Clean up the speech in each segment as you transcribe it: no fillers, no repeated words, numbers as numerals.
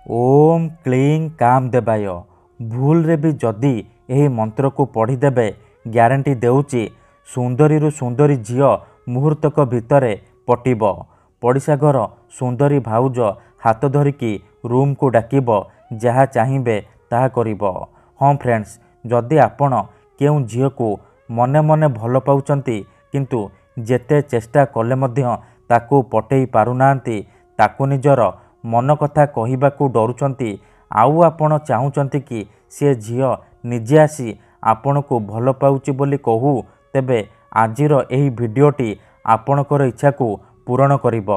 ओम क्लीं काम देवाय भूल रे भी जदि यही मंत्र को पढ़ीदेवे ग्यारंटी देउची सुंदरी रु सुंदरी झील मुहूर्तक भितरे पटिब। पड़िशा घर सुंदरी भाउज हाथ धरिकी रूम को डाकिब, जहा चाहिए ताहा करिब। हाँ फ्रेंड्स, जदि आपण केउ झील को मने मने भल पाउचंती किंतु जेते चेष्टा कले मध्य ताकू पटेई पारुनांती, ताकू निजर मन कथा कहबाकू डरुचंती, आउ आपण चाहूचंती कि सी झील निजे आसी आपण को भल पाउची बोली कहू, तेबे आजिर एही भिडियोटी आपणकर इच्छा को पूरण करिब।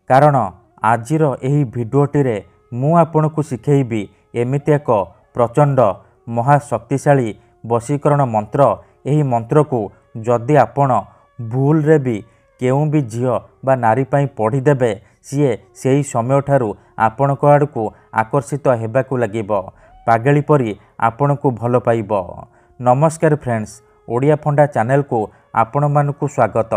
कारण आजिर एही भिडियोटी रे मु आपण को शिखेइबी एमिति एक प्रचंड महाशक्तिशाली वशीकरण मंत्र। एही मंत्र को जदि आपण भूल रे भी केउ भी झील बा नारी पई पढ़ीदेवे, सीए सेही समय ठारू आपण को आड़ को आकर्षित हेबाकू लागिब, पागेली परी आपण को भल पाइब। नमस्कार फ्रेंड्स, ओडिया फंडा चैनल को आपण मानकु स्वागत।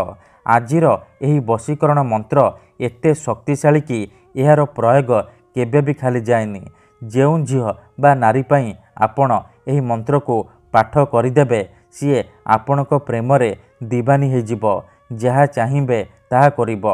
आजिर एही वशीकरण मंत्र एते शक्तिशाली कि यार प्रयोग केबे भी खाली जाएनी। जेउ झील बा नारी पई आपण एही मंत्र को पाठ करिदेवे, सीए आपणक प्रेम रे दीवानी हो जिवो, जहा चाहिए ताहा करिब।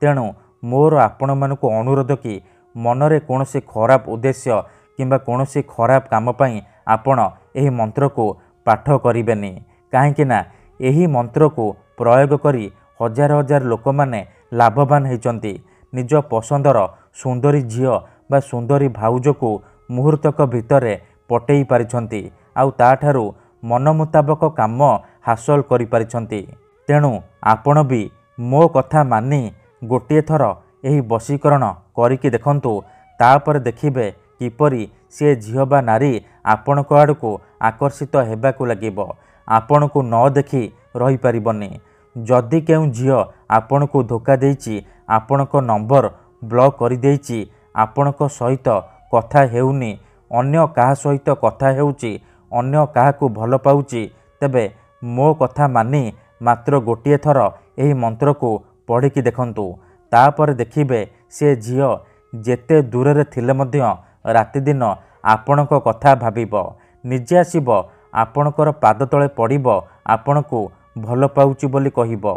तेणु मोर आपण मानकु अनुरोध कि मनरे कोनोसी खराब उद्देश्य किंबा कोनोसी खराब काम पई आपण एही मंत्र को पाठ करिबेनी। काहेकि ना एही मंत्र को प्रयोग करी हजार हजार लोक माने लाभवान होइचंती। निज पसंदर सुंदरी झील बा सुंदरी भाउज को मुहूर्तक भितरे पटेई पारिछंती, आउ ताठारू मन मुताबक काम हासिल करि पारिछंती। तेणु आपण भी मो कथा मानी गोटे थर एही वशीकरण करिकी देखंतु, तापर देखिबे किपरि से झील बा नारी आपण को आड़ को आकर्षित हेबाकू लागिब। आपण को न देखी रही परिबनी। जदि केउ झील आपण को धोखा देइची, आपण को नंबर ब्लॉक करि देइची, आपण को सहित कथा हेउनी, अन्य काहा सहित कथा हेउची, अन्य काहा को भल पाउची, तेबे मो कथा मानी मात्र गोटे थर एही मंत्र को पढ़िकी देखंतु। तापर देखिबे से झील जेते दूर रे थिले मध्य राति दिन आपणक कथा भाबिब, निजे आसीब, आपणकर पाद तले पड़िब, आपण को भल पाउची बोली कहिब।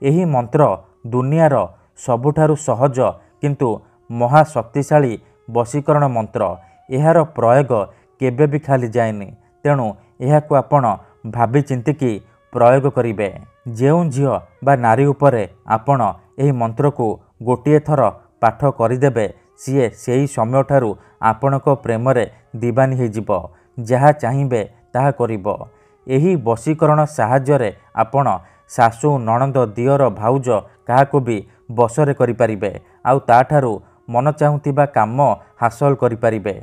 एही मंत्र दुनियार सबुठारु सहज किंतु महाशक्तिशाली वशीकरण मंत्र। एहार प्रयोग केबे भी खाली जाएनी। तेणु एहाकू आपण भाबी चिंतिकी प्रयोग करिवे। जेउ झील बा नारी उपरे आपण एही मंत्र को गोटे थर पाठ करिदेवे, सीए सेही समय ठारू आपणक प्रेम रे दीवानी हो जिवो, जहा चाहिए ताहा करिब। एही वशीकरण साहाय्य रे आपण सासु नणंद दियर भाउज काहाको भी बसरे करि परिबे, आउ ताठारू मन चाहुतिबा काम हासिल करि परिबे।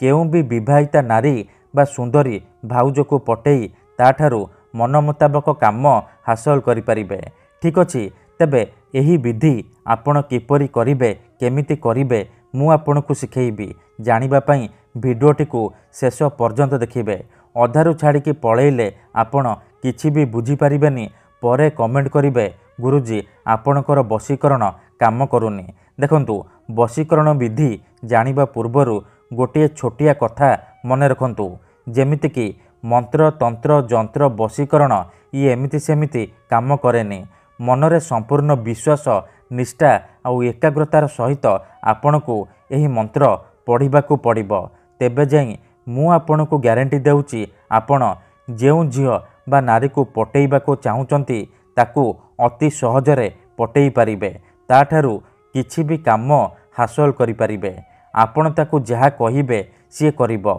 केउ भी विवाहिता नारी बा सुंदरी भाउज को पटेई ताठारू मन मुताबक काम हासिल करि परिबे। ठीक अछि, तेबे एही विधि आपण किपरि करिबे, केमिति करिबे, मु आपनकु सिखेइबी। जानिबा पई भिडियोटी को शेष पर्यंत देखिबे। अधारू छाड़िकी पळेइले आपण किछि भी बुझी पारिबेनी। परे कमेंट करिबे, गुरुजी आपणकर वशीकरण काम करूनी। देखंतु, वशीकरण विधि जानिबा पूर्वरु गोटे छोटिया कथा मने रखंतु, जेमिति कि मंत्र तंत्र जंत्र वशीकरण ये एमिति सेमिति काम करेनी। मनरे संपूर्ण विश्वास निष्ठा और एकाग्रतार सहित आपण को एही मंत्र पढ़िबाकू पड़िबो, तेबे जाई मु आपण को ग्यारंटी देउची आपण जेउ झील बा नारी को पटेइबाकू चाहूचंती ताकू अति सहजरे पटेई पारिबे। ताठारू किछि भी काम हासिल करि पारिबे। आपण ताकू जहा कहिबे सी करिबो।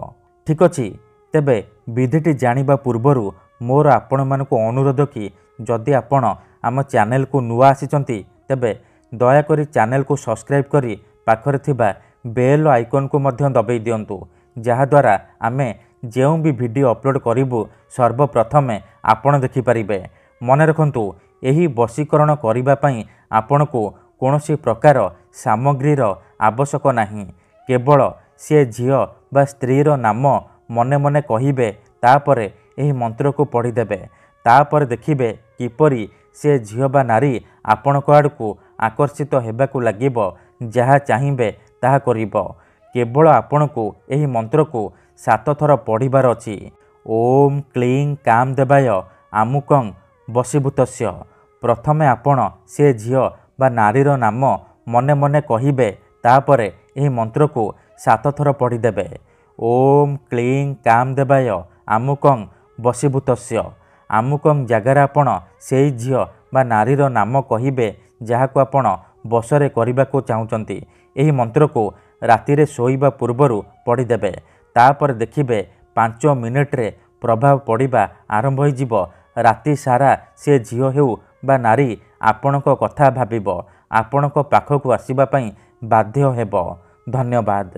ठीक अछि, तेबे विधिटी जानिबा पूर्वरु मोर आपण मानकु अनुरोध कि जदि आपण आम चैनल को नुआ आसीचंती, तेबे दया करी चैनल को सब्सक्राइब करी पाखरे थिबा बेल आइकन को मध्य दबाई दियंतु, जहा द्वारा आमे जेउ भी वीडियो अपलोड करिबु सर्वप्रथमे आपण देखि परिबे। मने रखंतु, एही वशीकरण करिबा पई आपण को कोनोसी प्रकार सामग्रीर आवश्यक नाही। केवल से झील बा स्त्रीर नाम मने मने कहिबे, तापरे एही मंत्र को पढ़ीदेवे। तापर देखिबे किपरि से झील बा नारी आपण को आड़ को आकर्षित हेबाकू लागिब, जहा चाहिए ताहा करिब। କେବଳ ଆପଣଙ୍କୁ ଏହି ମନ୍ତ୍ରକୁ 7 ଥର ପଢ଼ିବାର ଅଛି। ଓମ୍ କ୍ଲିଂ କାମଦେବାୟ ଆମୁକଂ ବଶୀଭୂତସ୍ୟ। ପ୍ରଥମେ ଆପଣ ସେ ଝିଅ ବା ନାରୀର ନାମ ମନେ ମନେ କହିବେ। ତାପରେ ଏହି ମନ୍ତ୍ରକୁ 7 ଥର ପଢ଼ିଦେବେ। ଓମ୍ କ୍ଲିଂ କାମଦେବାୟ ଆମୁକଂ ବଶୀଭୂତସ୍ୟ। ଆମୁକଂ ଜାଗାରେ ଆପଣ ସେଇ ଝିଅ ବା ନାରୀର ନାମ କହିବେ ଯାହାକୁ ଆପଣ ବଶରେ କରିବାକୁ ଚାହୁଁଛନ୍ତି। ଏହି ମନ୍ତ୍ରକୁ ରାତିରେ ଶୋଇବା ପୂର୍ବରୁ ପଢ଼ିଦେବେ। ତାପରେ ଦେଖିବେ 5 ମିନିଟରେ ପ୍ରଭାବ ପଡ଼ିବା ଆରମ୍ଭ ହୋଇଯିବ। ରାତି ସାରା ସେ ଝିଅ ହେଉ ବା ନାରୀ ଆପଣଙ୍କ କଥା ଭାବିବ, ଆପଣଙ୍କ ପାଖକୁ ଆସିବା ପାଇଁ ବାଧ୍ୟ ହେବ। ଧନ୍ୟବାଦ।